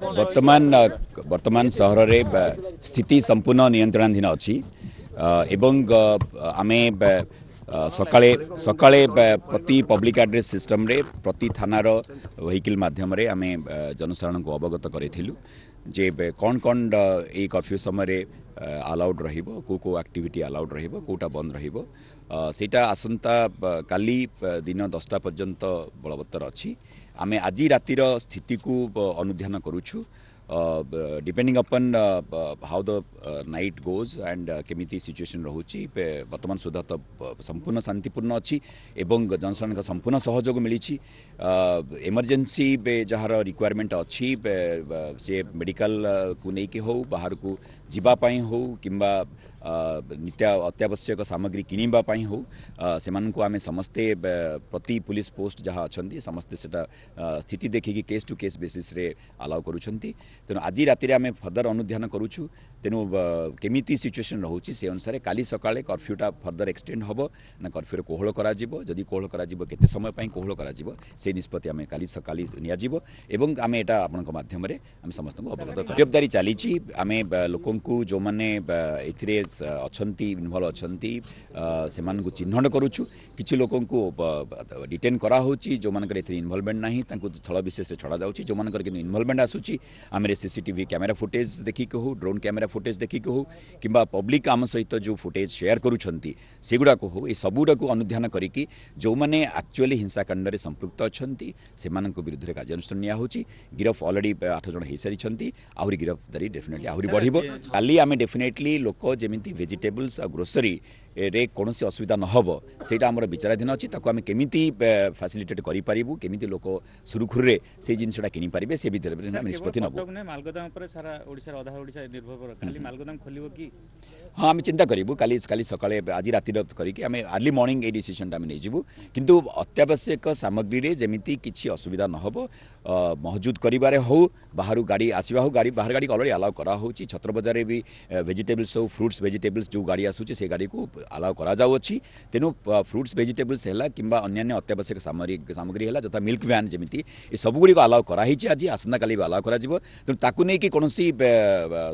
वर्तमान वर्तमान सहर रे स्थिति संपूर्ण नियंत्रणाधीन अच्छी एवं आमे सकाळे सकाळे प्रति पब्लिक एड्रेस सिस्टम रे प्रति थानार व्हीकल माध्यम रे आमे जनसाधारण को अवगत करेथिलु जे कौन कौन ए कर्फ्यू समय अलाउड रहिबो को एक्टिविटी अलाउड रहिबो कोटा बंद रहिबो सेटा आसंता काली दिन 10टा पर्यंत बलवत्तर अच्छी आमे आज रातिर स्थिति को अनुध्यान करूछु depending upon how the night goes and केमिति सिचुएशन रहुची वर्तमान सुधा तो संपूर्ण शांतिपूर्ण अच्छी एवं जनसाधारण का संपूर्ण सहयोग मिली इमरजेंसी जार रिक्वायरमेंट अच्छी से मेडिकल को लेकिन हो बाहर को जीवाई हो किंबा नित्य अत्यावश्यक सामग्री किनिबा हो से आम समस्ते प्रति पुलिस पोस्ट जहाँ अच्छा समस्ते सेटा स्थिति देखिकी केस टू केस बेसिस रे अलाउ करुछंती तेणु आज राति आम फर्दर अनुध्यान करुछु तेणु केमिति सिचुएशन रोचे से अनुसार काली सकाळे कर्फ्यूटा फर्दर एक्सटेंड हम ना कर्फ्यू कोहल करा जदि कोहल करा केते समय पई कोहल करा से निष्पत्ति आम काली सकाळी नियाजिबो एवं आम एटा आपनक माध्यम रे आम समस्त को अवगत गिरफ्तारी चली आम लोक जो मैंने एथिरे अच्छी इनवल्व अच्छी से चिन्हट करुछु किछि लोक डिटेन कराऊँगी जो मान इनवल्वमेंट नहीं स्थल विशेष छड़ा जाऊँगी जो मान इनवल्वमेंट आसूची आम सीसीटीवी कैमेरा फुटेज देखिक हो ड्रोन कैमेरा फुटेज देखिक हो कि पब्लिक आम सहित जो फुटेज शेयर करुँच सेगुड़ाक हो ये सबुड़ाक अनुध्यान करी जो मैंने एक्चुअली हिंसाकांड में संपृक्त अच्छा से विरुद्ध में कार्यानुष्ठान नियाहोची गिरफ अलरेडी 8 जन हो सारी आहरी गिरफ्तारी डेफिनेटली आहरी बढ़िबो काली आम डेफिनेटली लोक जमी वेजिटेबल्स और ग्रोसरी रे कौन असुविधा नहब से विचाराधीन अच्छी आम केमिति फैसिलिटेट करूँ केमिति लोक सुरुखुरे से जिनसा किनी पारे से निष्पत्ति नब हाँ आम चिंता करूँ काली सकाळे आज राति करके आम अर्ली मॉर्निंग ये डिसीजन आम नहीं किंतु अत्यावश्यक सामग्री रे जमिति किछि असुविधा नहब महजूद करिबारे हो बाहर गाड़ी आसवा हो गाड़ी बाहर गाड़ी अलरेडी अलाउ करा होची छत्र बजार भी वेजिटेबल्स हो फ्रूट्स वेजिटेबल्स जो गाड़ी आसूची से गाड़ी को अलाउ करा जाउ अछि तेनु फ्रूट्स वेजिटेबल्स हैला किंबा अन्य अत्यावश्यक सामग्री हैला जथा मिल्क वैन जमिति ए सब गुडी को अलाउ करा हिची आज आसंता काली अलाउ करा जिवो तेनु ताकु नै कि कोनोसी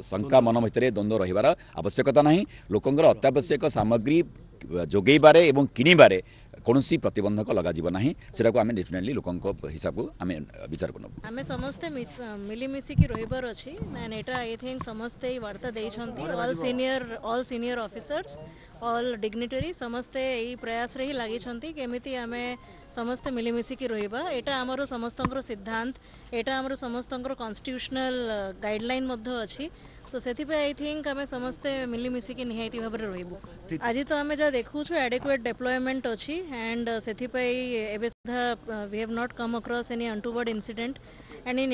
शंका मन भितरे द्वंद्व रहिबार आवश्यकता नाही लोकंगर अत्यावश्यक सामग्री जोगेबारे एवं किनिबारे कौनसी प्रतिबंधक लगा ना से डेफिनेटली लोक हिसाब को आम विचार कर आम समस्ते मिलीमिशिकी रहिबार अछि एंड एटा आई थिंक समस्ते वार्ता देइछंती all senior officers all dignitary समस्ते यही प्रयास रे ही लागि छंती केमिति आमे समस्ते मिलीमिशिकी रहिबा एटा हमरो समस्तंकर सिद्धांत एटा हमरो समस्तंकर कॉन्स्टिट्यूशनल गाइडलाइन मध्य अछि तो से आई थिंक आम समस्ते मिलीमिशिकी निहायती भाव में रही आज तो आम जहाँ देखु एडेक्वेट डिप्लॉयमेंट अच्छी एंड से सुधा we have not come across any untoward incident and in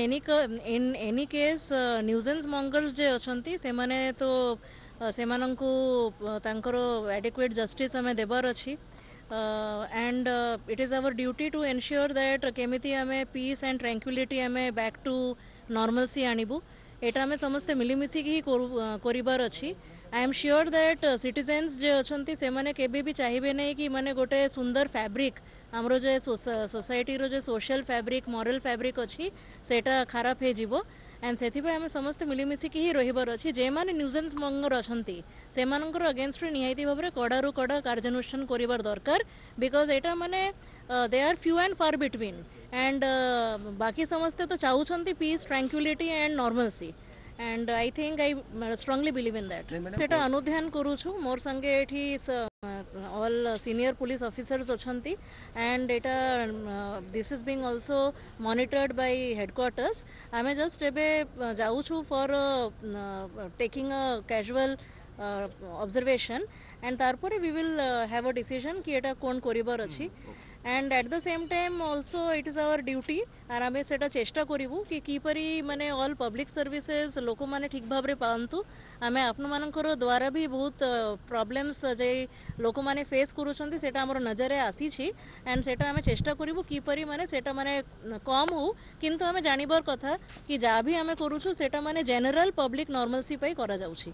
any case nuisance mongers जे अच्छी से माने तो सेमानंकु तांकर एडेक्वेट जस्टिस आम देबार अच्छी and it is our duty to ensure that केमिति आम पीस एंड ट्रैंक्विलिटी आम बैक टू नॉर्मलसी आनिबु एटा में समस्ते मिलीमिशिकी ही करिबार अछि I am sure that citizens जे अछंती से माने केबे भी चाहिबे नहीं कि माने गोटे सुंदर फैब्रिक हमरो जे सोसाइटी रो जे सोशल फैब्रिक मॉरल फैब्रिक अछि सेटा खराब हे जीवो एंड सेथि आम समस्ते मिलीमिशिकी ही रहिबार अछि जे माने न्यूजेंस मंगर अछंती से मानकर अगेंस्ट निहायती भाव में कड़ारू कड़ा कार्यानुष्ठान करिबार दरकार बिकॉज एटा माने they are few and far between and बाकी समस्ते तो चाहूछंती peace tranquillity and normalcy and I think I strongly believe in that सेटा अनुध्यान करूछु मोर संगे एठी ऑल सीनियर पुलिस ऑफिसर्स अछंती एंड एटा this is being also monitored by headquarters आमे जस्ट एबे जाउछु for taking a casual observation and तारपरे we will have a decision कि एटा कोन करिबार अछि and at the same time also it is our duty आर आम से चेष्टा करूँ कि किपरि माने ऑल पब्लिक सर्विसेज लोक मैंने ठीक भाव में पातु आम आपण मानकर द्वारा भी बहुत प्रॉब्लम्स जे लोक मैंने फेस करुँच सेटा आमर नजर आसी एंड सेटा आम चेष्टा करूँ किपरि माने सेटा माने कम हो किंतु आम जानिबार कथा कि जहाँ भी आम करूँ सेटा माने जनरल पब्लिक नॉर्मलसी करा जाउछि।